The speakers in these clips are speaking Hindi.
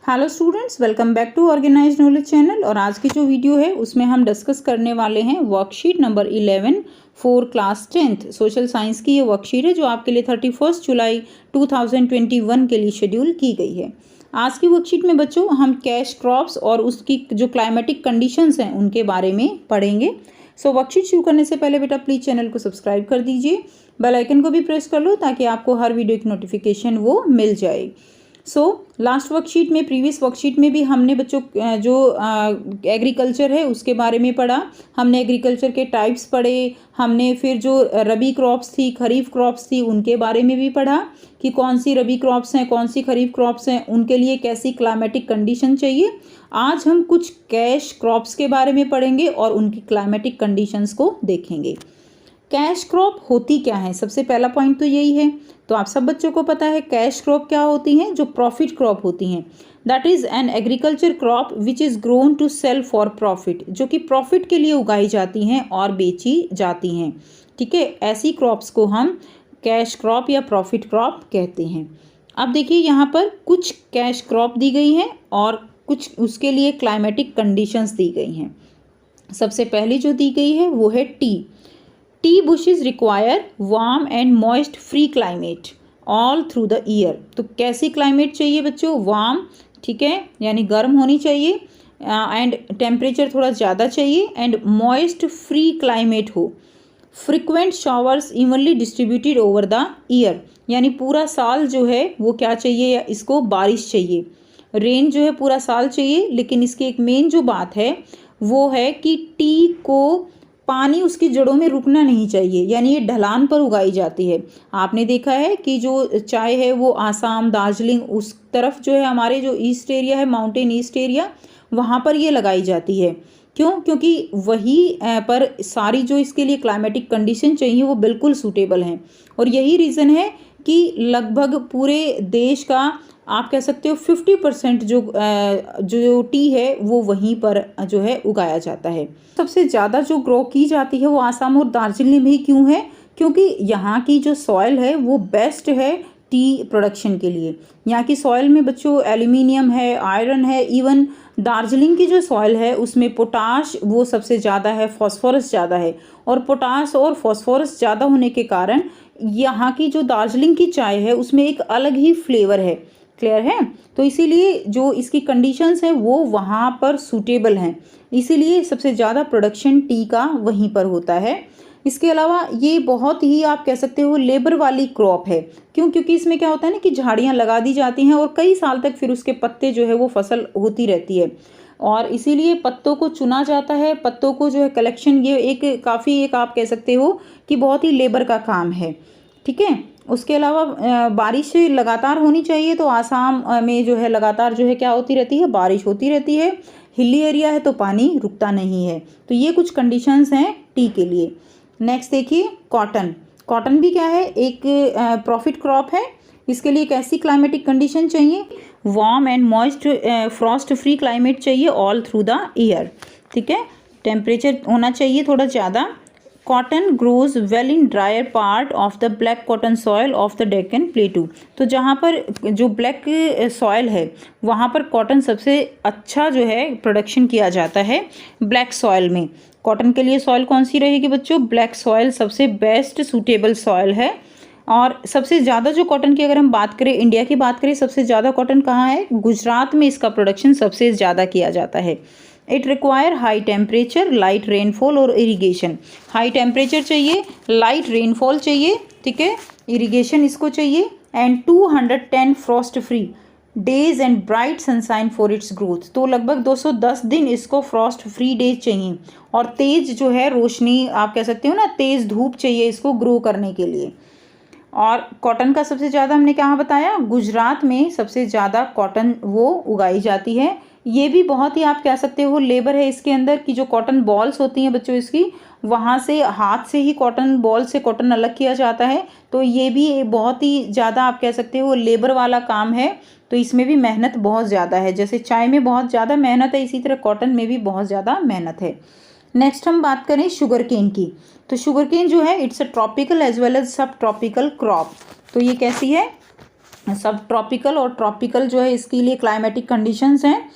Hello students, welcome back to organised knowledge channel. और आज की जो वीडियो है उसमें हम डिस्कस करने वाले हैं worksheet number 11 for class 10th social science की। ये वर्कशीट है जो आपके लिए 31 जुलाई 2021 के लिए शेड्यूल की गई है। आज की वर्कशीट में बच्चों हम कैश क्रॉप्स और उसकी जो क्लाइमेटिक कंडीशंस हैं उनके बारे में पढ़ेंगे। सो वर्कशीट शुरू करने से पहले बेटा प्लीज़ चैनल को सब्सक्राइब कर दीजिए, बेल आइकन को भी प्रेस कर लो ताकि आपको हर वीडियो की नोटिफिकेशन वो मिल जाए। लास्ट वर्कशीट में, प्रीवियस वर्कशीट में भी हमने बच्चों जो एग्रीकल्चर है उसके बारे में पढ़ा। हमने एग्रीकल्चर के टाइप्स पढ़े, हमने फिर जो रबी क्रॉप्स थी, खरीफ क्रॉप्स थी, उनके बारे में भी पढ़ा कि कौन सी रबी क्रॉप्स हैं, कौन सी खरीफ क्रॉप्स हैं, उनके लिए कैसी क्लाइमेटिक कंडीशन चाहिए। आज हम कुछ कैश क्रॉप्स के बारे में पढ़ेंगे और उनकी क्लाइमेटिक कंडीशंस को देखेंगे। कैश क्रॉप होती क्या है, सबसे पहला पॉइंट तो यही है। तो आप सब बच्चों को पता है कैश क्रॉप क्या होती हैं, जो प्रॉफिट क्रॉप होती हैं। That is an agriculture crop which is grown to sell for profit, जो कि प्रॉफिट के लिए उगाई जाती हैं और बेची जाती हैं। ठीक है, ऐसी क्रॉप्स को हम कैश क्रॉप या प्रॉफिट क्रॉप कहते हैं। अब देखिए यहाँ पर कुछ कैश क्रॉप दी गई हैं और कुछ उसके लिए क्लाइमेटिक कंडीशंस दी गई हैं। सबसे पहली जो दी गई है वो है T. T bushes require warm and moist free climate all through the year. तो कैसी क्लाइमेट चाहिए बच्चों? वार्म, ठीक है, यानी गर्म होनी चाहिए, एंड टेम्परेचर थोड़ा ज़्यादा चाहिए, एंड मॉइस्ट फ्री क्लाइमेट हो। Frequent showers evenly distributed over the year, यानी पूरा साल जो है वो क्या चाहिए, या इसको बारिश चाहिए। रेन जो है पूरा साल चाहिए, लेकिन इसकी एक मेन जो बात है वो है कि टी को पानी उसकी जड़ों में रुकना नहीं चाहिए, यानी ये ढलान पर उगाई जाती है। आपने देखा है कि जो चाय है वो आसाम, दार्जिलिंग उस तरफ जो है, हमारे जो ईस्ट एरिया है, माउंटेन ईस्ट एरिया, वहाँ पर ये लगाई जाती है। क्यों? क्योंकि वही पर सारी जो इसके लिए क्लाइमेटिक कंडीशन चाहिए वो बिल्कुल सूटेबल हैं। और यही रीज़न है कि लगभग पूरे देश का आप कह सकते हो 50% जो टी है वो वहीं पर जो है उगाया जाता है। सबसे ज़्यादा जो ग्रो की जाती है वो आसाम और दार्जिलिंग में ही क्यों है? क्योंकि यहाँ की जो सॉइल है वो बेस्ट है टी प्रोडक्शन के लिए। यहाँ की सॉइल में बच्चों एल्यूमिनियम है, आयरन है, इवन दार्जिलिंग की जो सॉइल है उसमें पोटाश वो सबसे ज़्यादा है, फॉस्फोरस ज़्यादा है। और पोटाश और फॉस्फोरस ज़्यादा होने के कारण यहाँ की जो दार्जिलिंग की चाय है उसमें एक अलग ही फ्लेवर है। क्लियर है? तो इसीलिए जो इसकी कंडीशंस हैं वो वहाँ पर सूटेबल हैं, इसीलिए सबसे ज़्यादा प्रोडक्शन टी का वहीं पर होता है। इसके अलावा ये बहुत ही आप कह सकते हो लेबर वाली क्रॉप है। क्यों? क्योंकि इसमें क्या होता है ना कि झाड़ियाँ लगा दी जाती हैं और कई साल तक फिर उसके पत्ते जो है वो फसल होती रहती है, और इसीलिए पत्तों को चुना जाता है। पत्तों को जो है कलेक्शन, ये एक काफ़ी एक आप कह सकते हो कि बहुत ही लेबर का काम है। ठीक है, उसके अलावा बारिश लगातार होनी चाहिए। तो आसाम में जो है लगातार जो है क्या होती रहती है, बारिश होती रहती है। हिली एरिया है तो पानी रुकता नहीं है। तो ये कुछ कंडीशंस हैं टी के लिए। नेक्स्ट देखिए कॉटन। कॉटन भी क्या है, एक प्रॉफिट क्रॉप है। इसके लिए कैसी क्लाइमेटिक कंडीशन चाहिए? Warm and moist Frost free climate चाहिए ऑल थ्रू द ईयर। ठीक है, टेम्परेचर होना चाहिए थोड़ा ज़्यादा। Cotton grows well in dryer part of the black cotton soil of the Deccan प्लेटू। तो जहाँ पर जो ब्लैक सॉयल है वहाँ पर कॉटन सबसे अच्छा जो है प्रोडक्शन किया जाता है ब्लैक सॉयल में। कॉटन के लिए सॉयल कौन सी रहेगी बच्चों? ब्लैक सॉयल सबसे बेस्ट सूटेबल सॉयल है। और सबसे ज़्यादा जो कॉटन की अगर हम बात करें, इंडिया की बात करें, सबसे ज़्यादा कॉटन कहाँ है? गुजरात में इसका प्रोडक्शन सबसे ज़्यादा किया जाता है। It require high temperature, light rainfall और इरीगेशन। हाई टेम्परेचर चाहिए, लाइट रेनफॉल चाहिए, ठीक है, इरीगेशन इसको चाहिए, and 210 Frost free days and bright sunshine for its growth. तो लगभग 210 दिन इसको फ्रॉस्ट फ्री डेज चाहिए, और तेज़ जो है रोशनी आप कह सकते हो ना, तेज़ धूप चाहिए इसको ग्रो करने के लिए। और कॉटन का सबसे ज़्यादा हमने कहाँ बताया? गुजरात में सबसे ज़्यादा कॉटन वो उगाई जाती है। ये भी बहुत ही आप कह सकते हो लेबर है इसके अंदर, कि जो कॉटन बॉल्स होती हैं बच्चों इसकी, वहाँ से हाथ से ही कॉटन बॉल से कॉटन अलग किया जाता है। तो ये भी बहुत ही ज़्यादा आप कह सकते हो लेबर वाला काम है। तो इसमें भी मेहनत बहुत ज़्यादा है। जैसे चाय में बहुत ज़्यादा मेहनत है, इसी तरह कॉटन में भी बहुत ज़्यादा मेहनत है। नेक्स्ट हम बात करें शुगर केन की। तो शुगर केन जो है it's a tropical as well as subtropical crop. तो ये कैसी है? सब ट्रॉपिकल और ट्रॉपिकल जो है इसके लिए क्लाइमेटिक कंडीशंस हैं।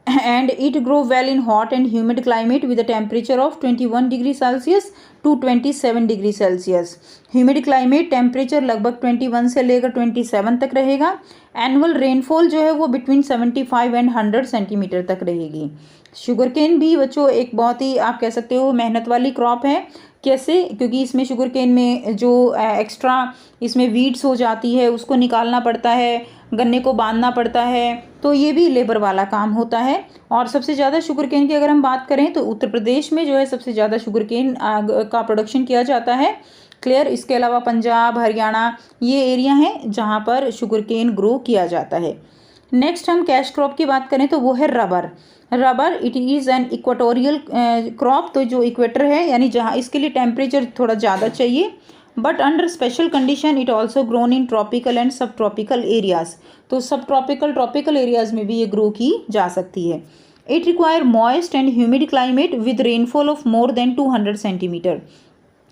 And it grow well in hot and humid climate with a temperature of 21 degree Celsius to 27 degree Celsius. Humid climate temperature लगभग 21 से लेकर 27 तक रहेगा। एनुअल रेनफॉल जो है वो बिटवीन 75 एंड 100 सेंटीमीटर तक रहेगी। शुगर केन भी बच्चों एक बहुत ही आप कह सकते हो मेहनत वाली क्रॉप है। कैसे? क्योंकि इसमें शुगर केन में जो एक्स्ट्रा इसमें वीड्स हो जाती है उसको निकालना पड़ता है, गन्ने को बांधना पड़ता है, तो ये भी लेबर वाला काम होता है। और सबसे ज़्यादा शुगर केन की अगर हम बात करें तो उत्तर प्रदेश में जो है सबसे ज़्यादा शुगर केन का प्रोडक्शन किया जाता है। क्लियर? इसके अलावा पंजाब, हरियाणा ये एरिया हैं जहाँ पर शुगर केन ग्रो किया जाता है। नेक्स्ट हम कैश क्रॉप की बात करें तो वो है rubber. Rubber it is an equatorial crop, तो जो इक्वेटर है यानी जहाँ इसके लिए टेम्परेचर थोड़ा ज़्यादा चाहिए, but under special condition it also grown in tropical and सब ट्रॉपिकल एरियाज। तो सब ट्रॉपिकल एरियाज में भी ये ग्रो की जा सकती है। It require moist and humid climate with rainfall of more than 200 centimetre.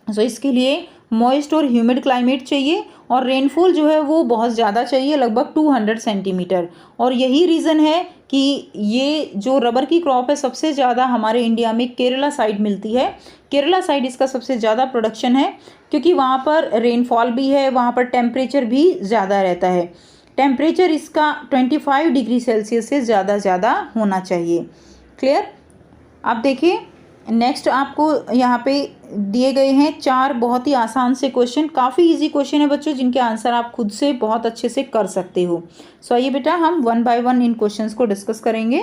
So इसके लिए मॉइस्ट और ह्यूमिड क्लाइमेट चाहिए और रेनफॉल जो है वो बहुत ज़्यादा चाहिए, लगभग 200 सेंटीमीटर। और यही रीज़न है कि ये जो रबर की क्रॉप है सबसे ज़्यादा हमारे इंडिया में केरला साइड मिलती है। केरला साइड इसका सबसे ज़्यादा प्रोडक्शन है क्योंकि वहाँ पर रेनफॉल भी है, वहाँ पर टेम्परेचर भी ज़्यादा रहता है। टेम्परेचर इसका 25 डिग्री सेल्सियस से ज़्यादा होना चाहिए। क्लियर? अब देखिए नेक्स्ट आपको यहाँ पे दिए गए हैं 4 बहुत ही आसान से क्वेश्चन, काफ़ी इजी क्वेश्चन है बच्चों जिनके आंसर आप खुद से बहुत अच्छे से कर सकते हो। सो आइए बेटा हम 1 बाय 1 इन क्वेश्चंस को डिस्कस करेंगे।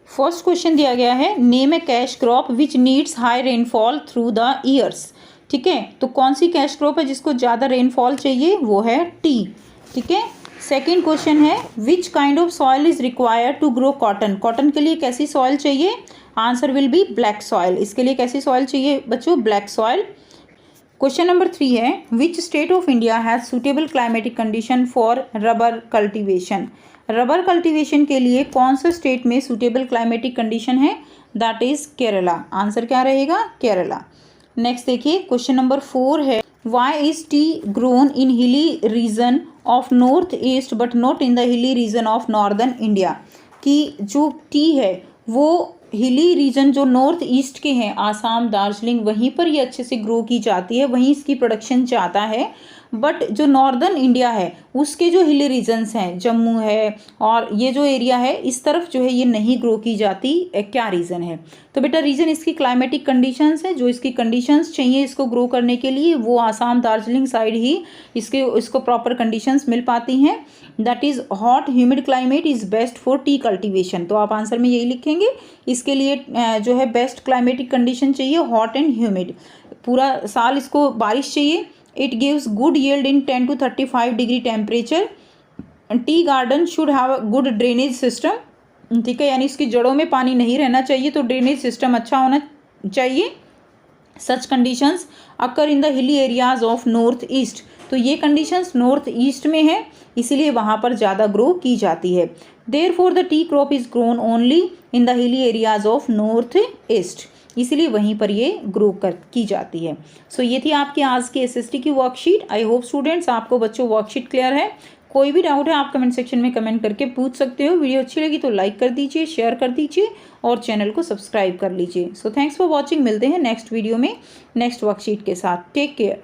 फर्स्ट क्वेश्चन दिया गया है name A cash crop which needs high rainfall through the years. ठीक है, तो कौन सी कैश क्रॉप है जिसको ज़्यादा रेनफॉल चाहिए? वो है टी। ठीक है, सेकेंड क्वेश्चन है which kind of soil is required to grow cotton. Cotton के लिए कैसी सॉइल चाहिए? Answer will be black soil. इसके लिए कैसी सॉइल चाहिए बच्चों? Black soil. क्वेश्चन नंबर 3 है which state of India has suitable climatic condition for rubber cultivation. Rubber cultivation के लिए कौन सा स्टेट में सुटेबल क्लाइमेटिक कंडीशन है? That is Kerala. आंसर क्या रहेगा? केरला। नेक्स्ट देखिए क्वेश्चन नंबर 4 है why is tea grown in hilly region of north east but not in the hilly region of northern India. कि जो टी है वो हिली रीजन जो नॉर्थ ईस्ट के हैं, आसाम, दार्जिलिंग, वहीं पर ये अच्छे से ग्रो की जाती है, वहीं इसकी प्रोडक्शन ज़्यादा है। बट जो नॉर्दर्न इंडिया है उसके जो हिली रीजन्स हैं, जम्मू है और ये जो एरिया है इस तरफ जो है ये नहीं ग्रो की जाती। क्या रीज़न है? तो बेटा रीज़न इसकी क्लाइमेटिक कंडीशंस है। जो इसकी कंडीशंस चाहिए इसको ग्रो करने के लिए वो आसाम, दार्जिलिंग साइड ही इसको प्रॉपर कंडीशंस मिल पाती हैं। That is hot humid climate is best for T cultivation. तो आप आंसर में यही लिखेंगे। इसके लिए जो है बेस्ट क्लाइमेटिक कंडीशन चाहिए हॉट एंड ह्यूमिड, पूरा साल इसको बारिश चाहिए। It gives good yield in 10 to 35 degree temperature. Tea garden should have good drainage system. ठीक है, यानी इसकी जड़ों में पानी नहीं रहना चाहिए तो ड्रेनेज सिस्टम अच्छा होना चाहिए। सच conditions occur in the hilly areas of north east. तो ये कंडीशंस नॉर्थ ईस्ट में है इसीलिए वहाँ पर ज़्यादा ग्रो की जाती है। Therefore the T crop is grown only in the hilly areas of north east, इसीलिए वहीं पर ये ग्रो की जाती है। सो ये थी आपकी आज की एसएसटी की वर्कशीट। आई होप स्टूडेंट्स आपको बच्चों वर्कशीट क्लियर है। कोई भी डाउट है आप कमेंट सेक्शन में कमेंट करके पूछ सकते हो। वीडियो अच्छी लगी तो लाइक कर दीजिए, शेयर कर दीजिए और चैनल को सब्सक्राइब कर लीजिए। So thanks for watching. मिलते हैं नेक्स्ट वीडियो में नेक्स्ट वर्कशीट के साथ। Take care.